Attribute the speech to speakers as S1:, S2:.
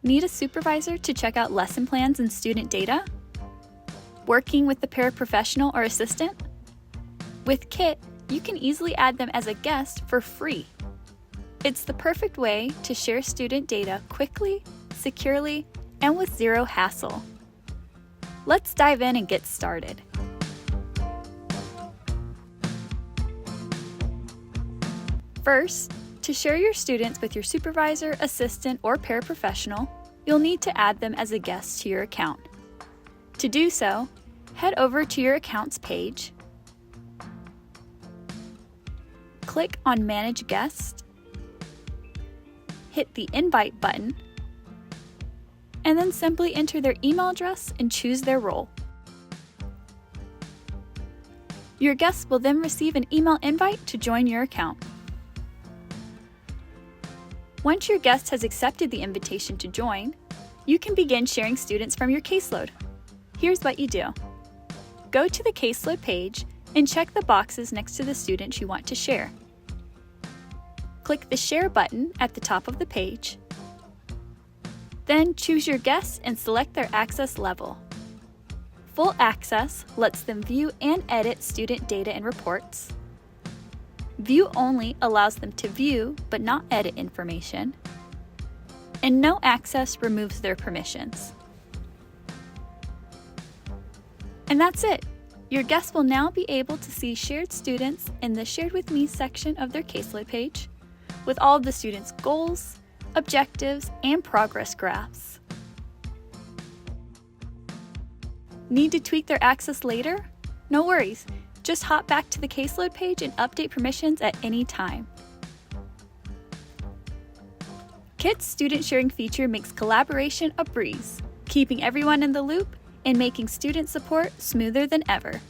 S1: Need a supervisor to check out lesson plans and student data? Working with the paraprofessional or assistant? With Kit, you can easily add them as a guest for free. It's the perfect way to share student data quickly, securely, and with zero hassle. Let's dive in and get started. First, to share your students with your supervisor, assistant, or paraprofessional, you'll need to add them as a guest to your account. To do so, head over to your Accounts page, click on Manage Guest, hit the Invite button, and then simply enter their email address and choose their role. Your guests will then receive an email invite to join your account. Once your guest has accepted the invitation to join, you can begin sharing students from your caseload. Here's what you do. Go to the caseload page and check the boxes next to the students you want to share. Click the Share button at the top of the page. Then choose your guests and select their access level. Full access lets them view and edit student data and reports. View only allows them to view but not edit information. And no access removes their permissions. And that's it. Your guests will now be able to see shared students in the Shared With Me section of their caseload page, with all of the students' goals, objectives, and progress graphs. Need to tweak their access later? No worries. Just hop back to the caseload page and update permissions at any time. Kit's student sharing feature makes collaboration a breeze, keeping everyone in the loop and making student support smoother than ever.